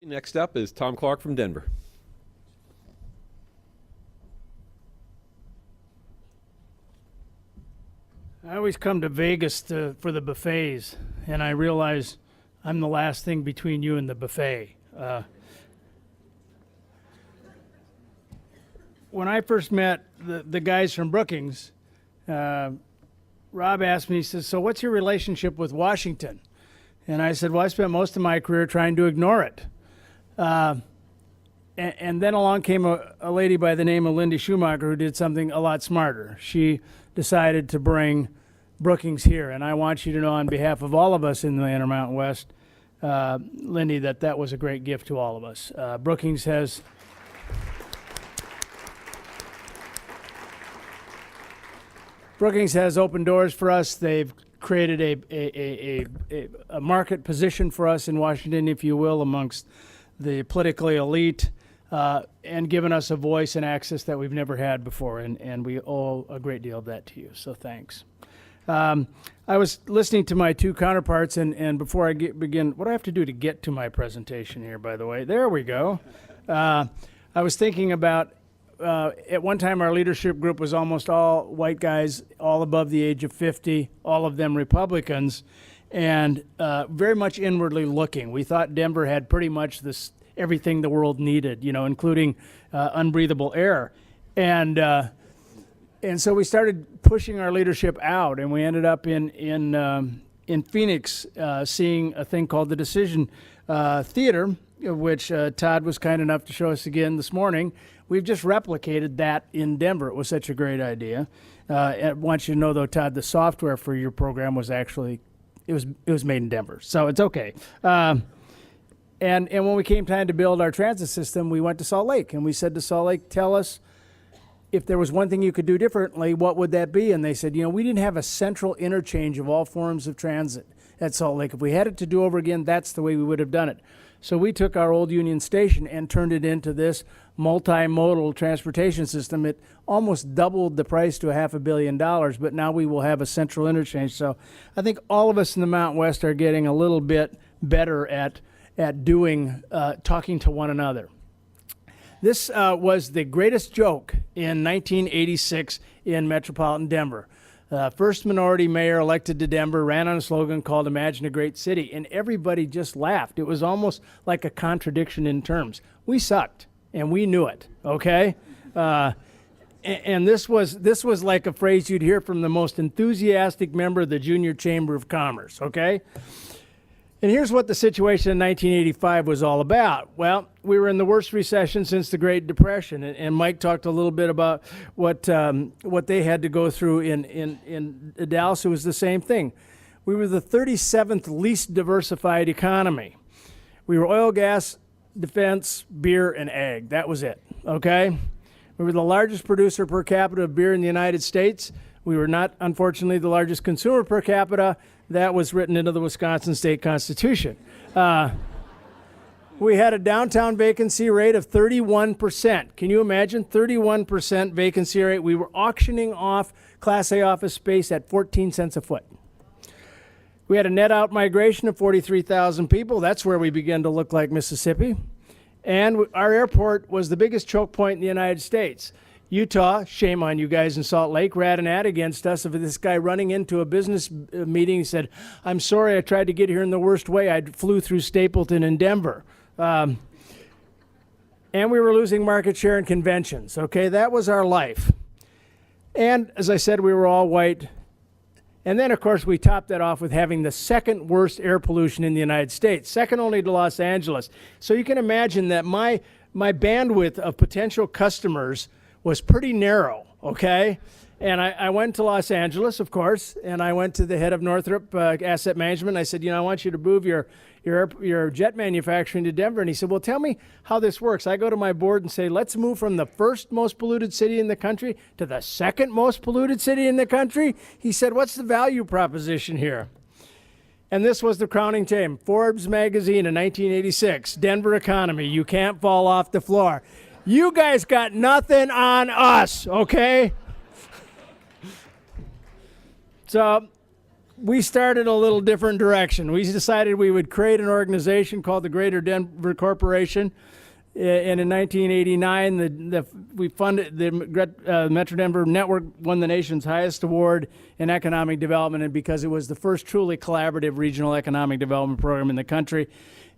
Next up is Tom Clark from Denver. I always come to Vegas for the buffets, and I realize I'm the last thing between you and the buffet. When I first met the guys from Brookings, Rob asked me, he says, "So what's your relationship with Washington?" And I said, "Well, I spent most of my career trying to ignore it." And then along came a lady by the name of Lindy Schumacher who did something a lot smarter. She decided to bring Brookings here. And I want you to know on behalf of all of us in the Intermountain West, Lindy, that was a great gift to all of us. Brookings has opened doors for us. They've created a market position for us in Washington, if you will, amongst the politically elite, and given us a voice and access that we've never had before, and we owe a great deal of that to you, so thanks. I was listening to my two counterparts, and before I begin, what do I have to do to get to my presentation here, by the way? There we go. I was thinking about, at one time our leadership group was almost all white guys, all above the age of 50, all of them Republicans, and very much inwardly looking. We thought Denver had pretty much everything the world needed, including unbreathable air. And so we started pushing our leadership out, and we ended up in Phoenix seeing a thing called the Decision Theater, which Todd was kind enough to show us again this morning. We've just replicated that in Denver. It was such a great idea. I want you to know, though, Todd, the software for your program was actually it was made in Denver, so it's okay. And when we came time to build our transit system, we went to Salt Lake, and we said to Salt Lake, "Tell us if there was one thing you could do differently, what would that be?" And they said, we didn't have a central interchange of all forms of transit at Salt Lake. If we had it to do over again, that's the way we would have done it. So we took our old Union Station and turned it into this multimodal transportation system. It almost doubled the price to $500 million, but now we will have a central interchange. So I think all of us in the Mountain West are getting a little bit better at talking to one another. This was the greatest joke in 1986 in metropolitan Denver. First minority mayor elected to Denver ran on a slogan called "Imagine a Great City," and everybody just laughed. It was almost like a contradiction in terms. We sucked, and we knew it, okay? And this was like a phrase you'd hear from the most enthusiastic member of the Junior Chamber of Commerce, okay? And here's what the situation in 1985 was all about. Well, we were in the worst recession since the Great Depression, and Mike talked a little bit about what they had to go through in Dallas. It was the same thing. We were the 37th least diversified economy. We were oil, gas, defense, beer, and ag. That was it, okay? We were the largest producer per capita of beer in the United States. We were not, unfortunately, the largest consumer per capita. That was written into the Wisconsin State Constitution. We had a downtown vacancy rate of 31%. Can you imagine? 31% vacancy rate. We were auctioning off Class A office space at 14 cents a foot. We had a net out migration of 43,000 people. That's where we began to look like Mississippi. And our airport was the biggest choke point in the United States. Utah, shame on you guys in Salt Lake, ran an ad against us of this guy running into a business meeting. He said, "I'm sorry, I tried to get here in the worst way. I flew through Stapleton and Denver." And we were losing market share in conventions. Okay, that was our life. And as I said, we were all white. And then, of course, we topped that off with having the second worst air pollution in the United States, second only to Los Angeles. So you can imagine that my bandwidth of potential customers was pretty narrow, okay? And I went to Los Angeles, of course, and I went to the head of Northrop Asset Management. I said, I want you to move your jet manufacturing to Denver. And he said, well, tell me how this works. I go to my board and say, let's move from the first most polluted city in the country to the second most polluted city in the country. He said, what's the value proposition here? And this was the crowning theme. Forbes magazine in 1986, Denver economy, you can't fall off the floor. You guys got nothing on us, okay? So we started a little different direction. We decided we would create an organization called the Greater Denver Corporation. And in 1989, we funded the Metro Denver Network won the nation's highest award in economic development, and because it was the first truly collaborative regional economic development program in the country.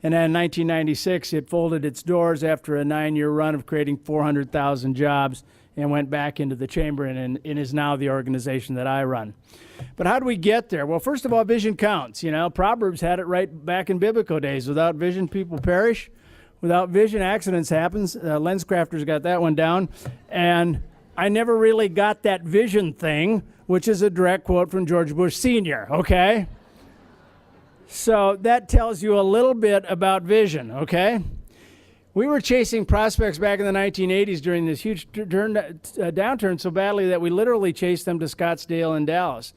And then in 1996, it folded its doors after a 9-year run of creating 400,000 jobs and went back into the chamber and is now the organization that I run. But how do we get there? Well, first of all, vision counts. You know, Proverbs had it right back in biblical days. Without vision, people perish. Without vision, accidents happen. LensCrafters got that one down. And I never really got that vision thing, which is a direct quote from George Bush Sr., okay? So that tells you a little bit about vision, okay? We were chasing prospects back in the 1980s during this huge downturn so badly that we literally chased them to Scottsdale and Dallas.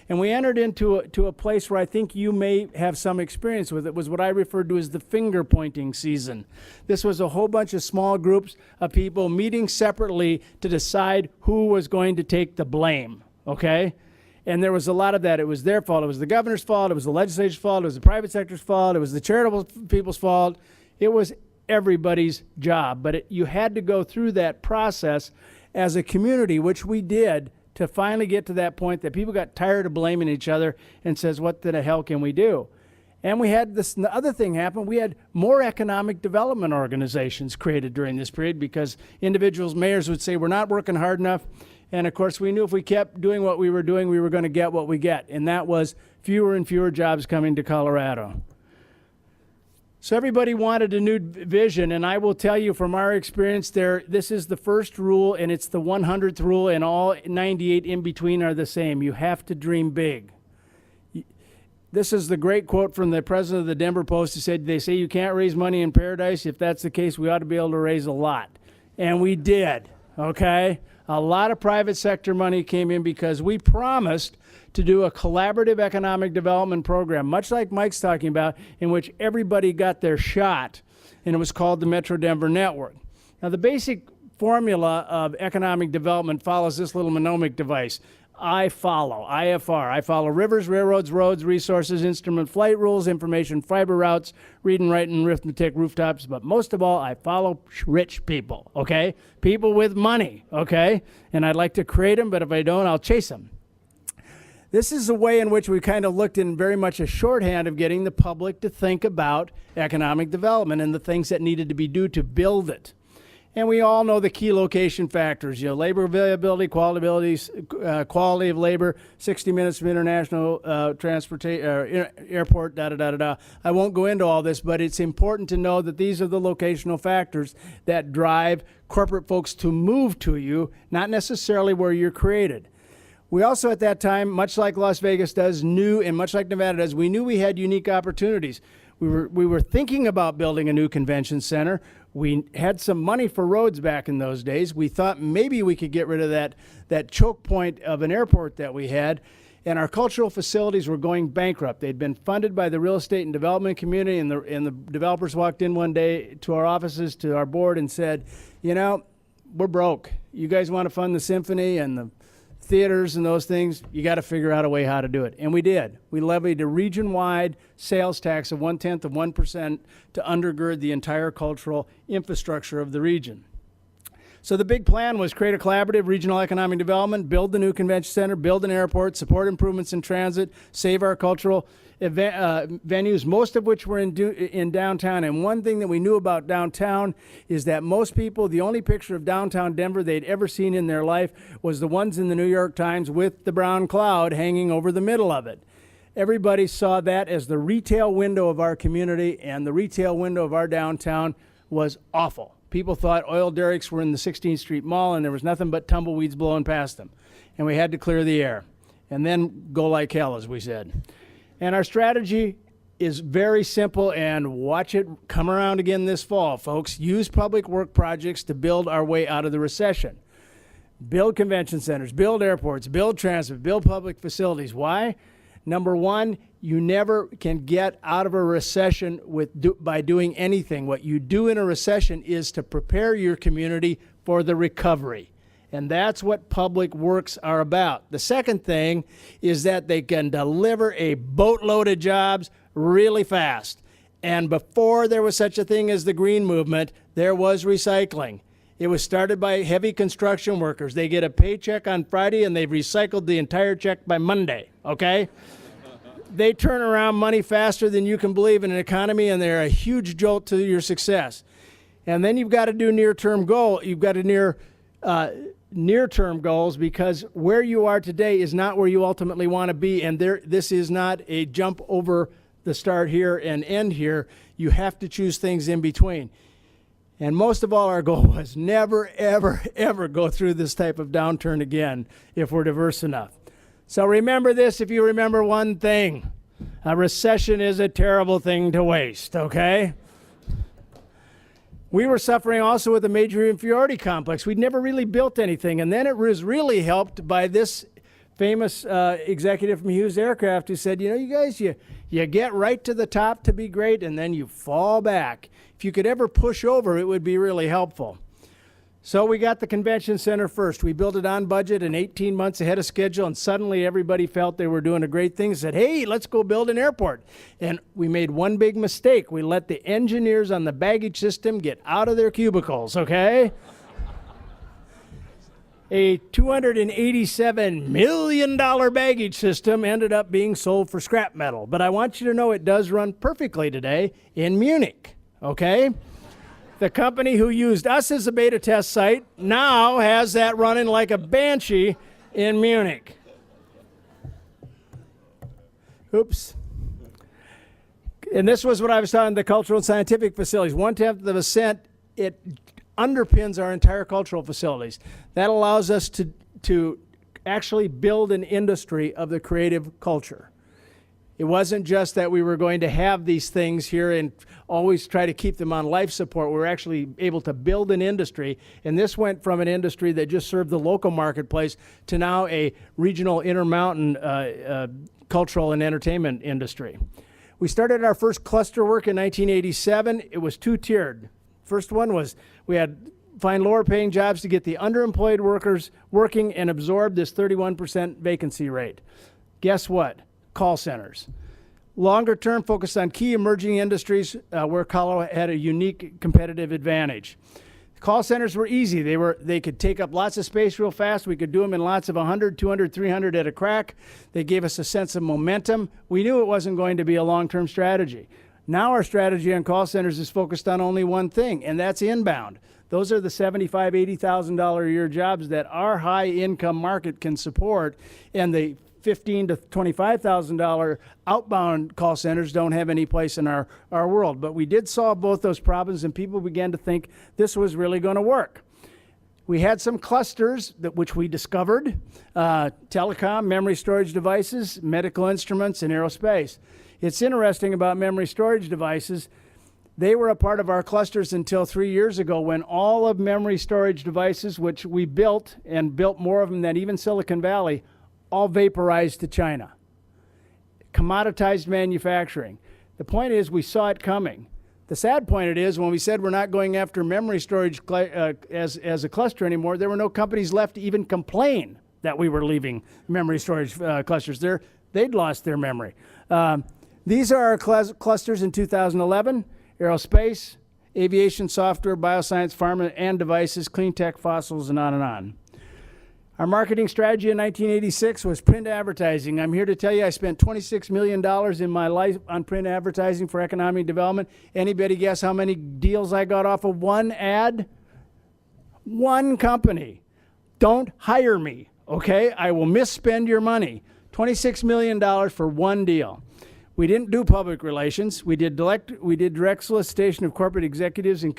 And we entered into a place where I think you may have some experience with. It was what I referred to as the finger-pointing season. This was a whole bunch of small groups of people meeting separately to decide who was going to take the blame, okay? And there was a lot of that. It was their fault. It was the governor's fault. It was the legislature's fault. It was the private sector's fault. It was the charitable people's fault. It was everybody's job. But you had to go through that process as a community, which we did, to finally get to that point that people got tired of blaming each other and says, what the hell can we do? And we had this the other thing happen. We had more economic development organizations created during this period because individuals, mayors would say, we're not working hard enough. And of course, we knew if we kept doing what we were doing, we were going to get what we get. And that was fewer and fewer jobs coming to Colorado. So everybody wanted a new vision, and I will tell you from our experience there, this is the first rule, and it's the 100th rule, and all 98 in between are the same. You have to dream big. This is the great quote from the president of the Denver Post. He said, they say you can't raise money in paradise. If that's the case, we ought to be able to raise a lot. And we did, okay? A lot of private sector money came in because we promised to do a collaborative economic development program, much like Mike's talking about, in which everybody got their shot, and it was called the Metro Denver Network. Now, the basic formula of economic development follows this little mnemonic device. I follow, IFR. I follow rivers, railroads, roads, resources, instrument flight rules, information, fiber routes, reading, writing, arithmetic, rooftops, but most of all, I follow rich people, okay? People with money, okay? And I'd like to create them, but if I don't, I'll chase them. This is a way in which we kind of looked in very much a shorthand of getting the public to think about economic development and the things that needed to be done to build it. And we all know the key location factors, you know, labor availability, quality of labor, 60 minutes from international transportation, airport, da-da-da-da-da. I won't go into all this, but it's important to know that these are the locational factors that drive corporate folks to move to you, not necessarily where you're created. We also at that time, much like Las Vegas does, knew, and much like Nevada does, we knew we had unique opportunities. We were thinking about building a new convention center. We had some money for roads back in those days. We thought maybe we could get rid of that choke point of an airport that we had. And our cultural facilities were going bankrupt. They'd been funded by the real estate and development community, and the developers walked in one day to our offices, to our board, and said, you know, we're broke. You guys want to fund the symphony and the theaters and those things, you got to figure out a way how to do it. And we did. We levied a region-wide sales tax of 0.1% to undergird the entire cultural infrastructure of the region. So the big plan was create a collaborative regional economic development, build the new convention center, build an airport, support improvements in transit, save our cultural venues, most of which were in downtown. And one thing that we knew about downtown is that most people, the only picture of downtown Denver they'd ever seen in their life was the ones in the New York Times with the brown cloud hanging over the middle of it. Everybody saw that as the retail window of our community, and the retail window of our downtown was awful. People thought oil derricks were in the 16th Street Mall and there was nothing but tumbleweeds blowing past them. And we had to clear the air and then go like hell, as we said. And our strategy is very simple, and watch it come around again this fall, folks. Use public work projects to build our way out of the recession. Build convention centers, build airports, build transit, build public facilities. Why? Number one, you never can get out of a recession by doing anything. What you do in a recession is to prepare your community for the recovery. And that's what public works are about. The second thing is that they can deliver a boatload of jobs really fast. And before there was such a thing as the green movement, there was recycling. It was started by heavy construction workers. They get a paycheck on Friday and they've recycled the entire check by Monday, okay? They turn around money faster than you can believe in an economy, and they're a huge jolt to your success. And then you've got to do near-term goal. You've got to near-term goals, because where you are today is not where you ultimately want to be, and this is not a jump over the start here and end here. You have to choose things in between. And most of all, our goal was never, ever, ever go through this type of downturn again if we're diverse enough. So remember this, if you remember one thing: a recession is a terrible thing to waste, okay? We were suffering also with a major inferiority complex. We'd never really built anything. And then it was really helped by this famous executive from Hughes Aircraft who said, you guys, you get right to the top to be great, and then you fall back. If you could ever push over, it would be really helpful. So we got the convention center first. We built it on budget and 18 months ahead of schedule, and suddenly everybody felt they were doing a great thing. Said, hey, let's go build an airport. And we made one big mistake. We let the engineers on the baggage system get out of their cubicles, okay? A $287 million baggage system ended up being sold for scrap metal. But I want you to know it does run perfectly today in Munich, okay? The company who used us as a beta test site now has that running like a banshee in Munich. Oops. And this was what I was talking, the cultural and scientific facilities. 0.1%, it underpins our entire cultural facilities. That allows us to actually build an industry of the creative culture. It wasn't just that we were going to have these things here and always try to keep them on life support. We were actually able to build an industry, and this went from an industry that just served the local marketplace to now a regional intermountain cultural and entertainment industry. We started our first cluster work in 1987. It was two-tiered. First one was we had find lower paying jobs to get the underemployed workers working and absorb this 31% vacancy rate. Guess what? Call centers. Longer term, focused on key emerging industries where Colorado had a unique competitive advantage. Call centers were easy. They could take up lots of space real fast. We could do them in lots of 100, 200, 300 at a crack. They gave us a sense of momentum. We knew it wasn't going to be a long-term strategy. Now our strategy on call centers is focused on only one thing, and that's inbound. Those are the $75,000, $80,000 a year jobs that our high-income market can support, and the $15,000 to $25,000 outbound call centers don't have any place in our world. But we did solve both those problems, and people began to think this was really going to work. We had some clusters which we discovered: telecom, memory storage devices, medical instruments, and aerospace. It's interesting about memory storage devices. They were a part of our clusters until 3 years ago, when all of memory storage devices, which we built, and built more of them than even Silicon Valley, all vaporized to China. Commoditized manufacturing. The point is, we saw it coming. The sad point it is, when we said we're not going after memory storage as a cluster anymore, there were no companies left to even complain that we were leaving memory storage clusters. They'd lost their memory. These are our clusters in 2011: aerospace, aviation, software, bioscience, pharma, and devices, clean tech, fossils, and on and on. Our marketing strategy in 1986 was print advertising. I'm here to tell you I spent $26 million in my life on print advertising for economic development. Anybody guess how many deals I got off of one ad? One company. Don't hire me, okay? I will misspend your money. $26 million for one deal. We didn't do public relations. We did direct solicitation of corporate executives and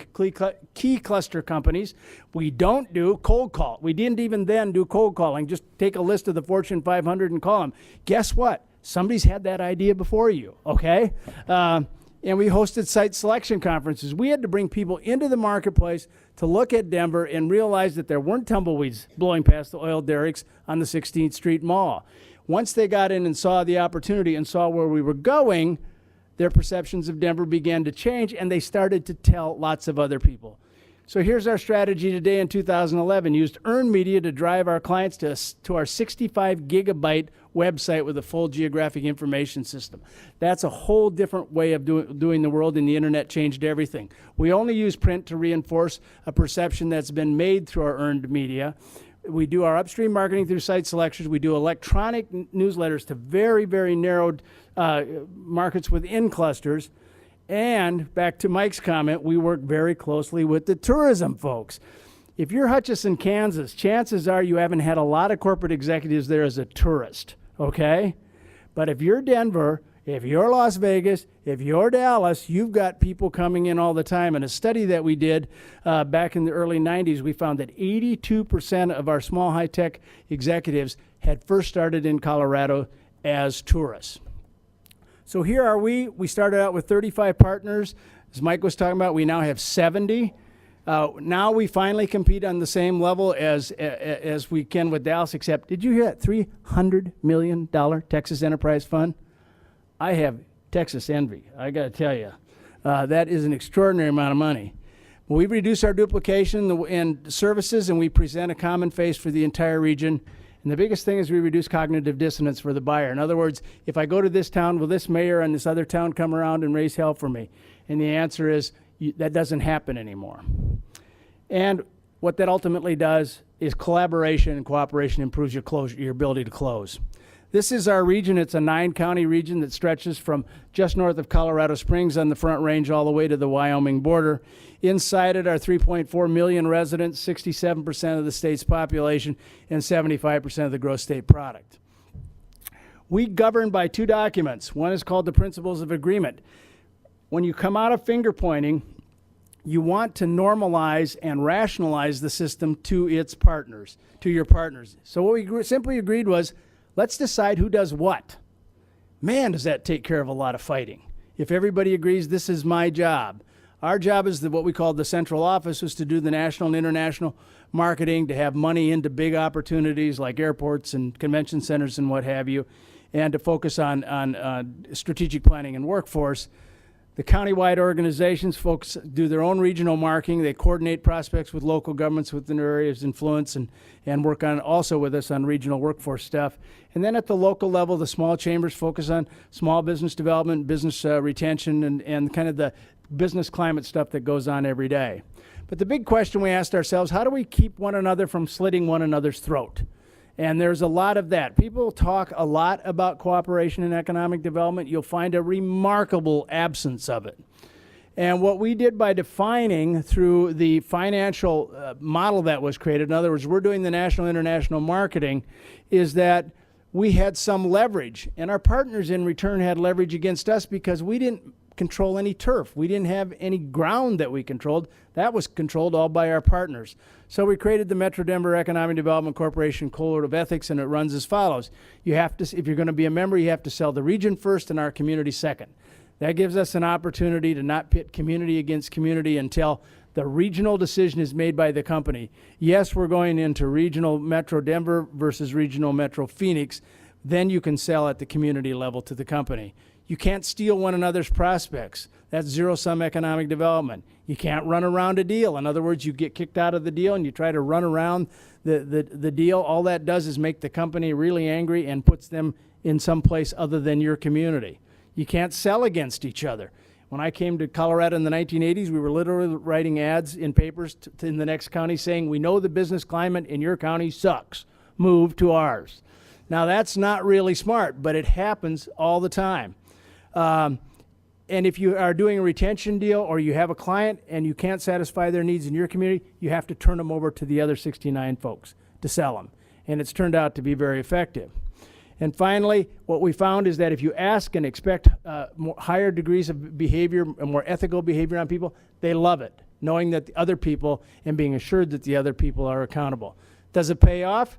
key cluster companies. We don't do cold call. We didn't even then do cold calling. Just take a list of the Fortune 500 and call them. Guess what? Somebody's had that idea before you, okay? And we hosted site selection conferences. We had to bring people into the marketplace to look at Denver and realize that there weren't tumbleweeds blowing past the oil derricks on the 16th Street Mall. Once they got in and saw the opportunity and saw where we were going, their perceptions of Denver began to change, and they started to tell lots of other people. So here's our strategy today in 2011. Used earned media to drive our clients to our 65 gigabyte website with a full geographic information system. That's a whole different way of doing the world, and the internet changed everything. We only use print to reinforce a perception that's been made through our earned media. We do our upstream marketing through site selections. We do electronic newsletters to very, very narrowed markets within clusters. And back to Mike's comment, we work very closely with the tourism folks. If you're Hutchinson, Kansas, chances are you haven't had a lot of corporate executives there as a tourist, okay? But if you're Denver, if you're Las Vegas, if you're Dallas, you've got people coming in all the time. And a study that we did back in the early 90s, we found that 82% of our small high-tech executives had first started in Colorado as tourists. So here are we. We started out with 35 partners. As Mike was talking about, we now have 70. Now we finally compete on the same level as we can with Dallas, except, did you hear that $300 million Texas Enterprise Fund? I have Texas envy, I got to tell you. That is an extraordinary amount of money. We reduce our duplication and services, and we present a common face for the entire region. And the biggest thing is we reduce cognitive dissonance for the buyer. In other words, if I go to this town, will this mayor and this other town come around and raise hell for me? And the answer is that doesn't happen anymore. And what that ultimately does is collaboration and cooperation improves your ability to close. This is our region. It's a 9-county region that stretches from just north of Colorado Springs on the Front Range all the way to the Wyoming border. Inside it are 3.4 million residents, 67% of the state's population, and 75% of the gross state product. We govern by 2 documents. One is called the Principles of Agreement. When you come out of finger pointing, you want to normalize and rationalize the system to its partners, to your partners. So what we simply agreed was, let's decide who does what. Man, does that take care of a lot of fighting. If everybody agrees this is my job. Our job is what we call the central office, was to do the national and international marketing, to have money into big opportunities like airports and convention centers and what have you, and to focus on strategic planning and workforce. The countywide organizations do their own regional marketing. They coordinate prospects with local governments within their areas of influence and work on also with us on regional workforce stuff. And then at the local level, the small chambers focus on small business development, business retention, and kind of the business climate stuff that goes on every day. But the big question we asked ourselves, how do we keep one another from slitting one another's throat? And there's a lot of that. People talk a lot about cooperation and economic development. You'll find a remarkable absence of it. And what we did by defining through the financial model that was created, in other words, we're doing the national international marketing, is that we had some leverage. And our partners in return had leverage against us because we didn't control any turf. We didn't have any ground that we controlled. That was controlled all by our partners. So we created the Metro Denver Economic Development Corporation Code of Ethics, and it runs as follows. You have to, if you're going to be a member, you have to sell the region first and our community second. That gives us an opportunity to not pit community against community until the regional decision is made by the company. Yes, we're going into regional Metro Denver versus regional Metro Phoenix. Then you can sell at the community level to the company. You can't steal one another's prospects. That's zero-sum economic development. You can't run around a deal. In other words, you get kicked out of the deal and you try to run around the deal. All that does is make the company really angry and puts them in some place other than your community. You can't sell against each other. When I came to Colorado in the 1980s, we were literally writing ads in papers in the next county saying, we know the business climate in your county sucks. Move to ours. Now, that's not really smart, but it happens all the time. And if you are doing a retention deal or you have a client and you can't satisfy their needs in your community, you have to turn them over to the other 69 folks to sell them. And it's turned out to be very effective. And finally, what we found is that if you ask and expect higher degrees of behavior, more ethical behavior on people, they love it, knowing that the other people and being assured that the other people are accountable. Does it pay off?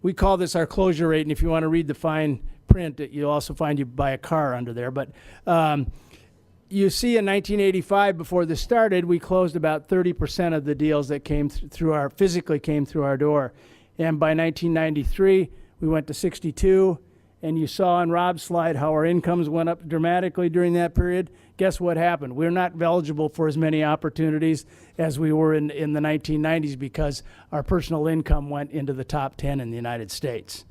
We call this our closure rate, and if you want to read the fine print, you'll also find you buy a car under there. But you see in 1985, before this started, we closed about 30% of the deals that came physically came through our door. And by 1993, we went to 62, and you saw on Rob's slide how our incomes went up dramatically during that period, guess what happened? We're not eligible for as many opportunities as we were in the 1990s because our personal income went into the top 10 in the United States.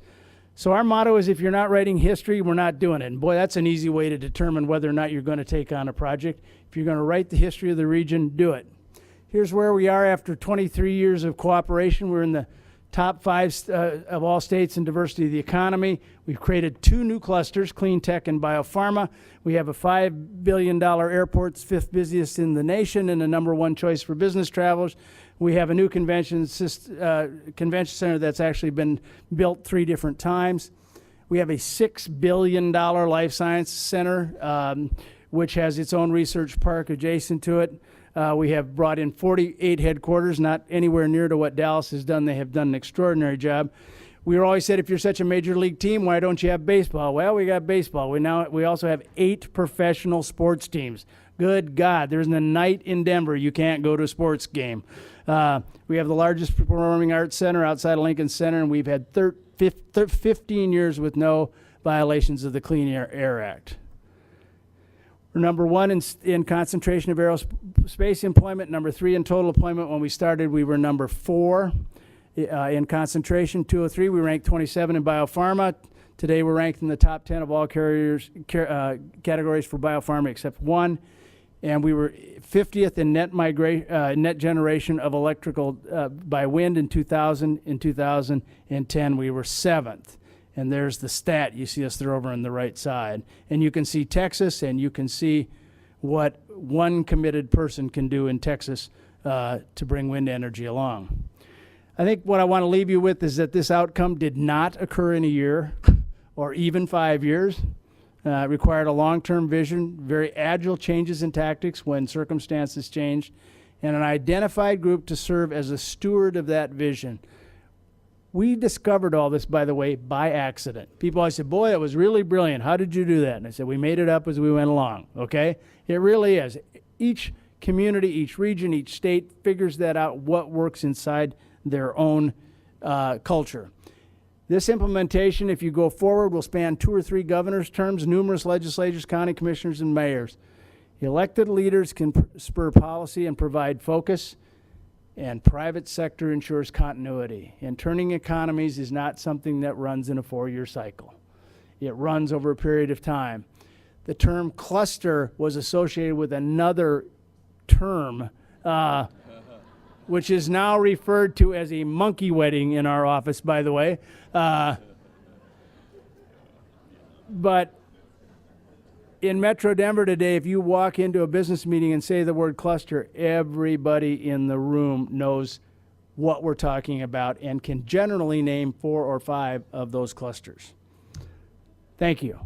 So our motto is, if you're not writing history, we're not doing it. And boy, that's an easy way to determine whether or not you're going to take on a project. If you're going to write the history of the region, do it. Here's where we are after 23 years of cooperation. We're in the top 5 of all states in diversity of the economy. We've created 2 new clusters, clean tech and biopharma. We have a $5 billion airport, 5th busiest in the nation and the #1 choice for business travelers. We have a new convention center that's actually been built 3 different times. We have a $6 billion life science center, which has its own research park adjacent to it. We have brought in 48 headquarters, not anywhere near to what Dallas has done. They have done an extraordinary job. We were always said, if you're such a major league team, why don't you have baseball? Well, we got baseball. We also have 8 professional sports teams. Good God, there isn't a night in Denver you can't go to a sports game. We have the largest performing arts center outside of Lincoln Center, and we've had 15 years with no violations of the Clean Air Act. We're #1 in concentration of aerospace employment, #3 in total employment. When we started, we were #4 in concentration, 203. We ranked 27 in biopharma. Today, we're ranked in the top 10 of all categories for biopharma except 1. And we were 50th in net generation of electrical by wind in 2000. In 2010, we were 7th. And there's the stat. You see us there over on the right side. And you can see Texas, and you can see what one committed person can do in Texas to bring wind energy along. I think what I want to leave you with is that this outcome did not occur in a year or even 5 years. It required a long-term vision, very agile changes in tactics when circumstances changed, and an identified group to serve as a steward of that vision. We discovered all this, by the way, by accident. People always said, boy, that was really brilliant. How did you do that? And I said, we made it up as we went along, okay? It really is. Each community, each region, each state figures that out, what works inside their own culture. This implementation, if you go forward, will span 2 or 3 governors' terms, numerous legislators, county commissioners, and mayors. Elected leaders can spur policy and provide focus, and private sector ensures continuity. And turning economies is not something that runs in a 4-year cycle. It runs over a period of time. The term cluster was associated with another term, which is now referred to as a monkey wedding in our office, by the way. But in Metro Denver today, if you walk into a business meeting and say the word cluster, everybody in the room knows what we're talking about and can generally name 4 or 5 of those clusters. Thank you.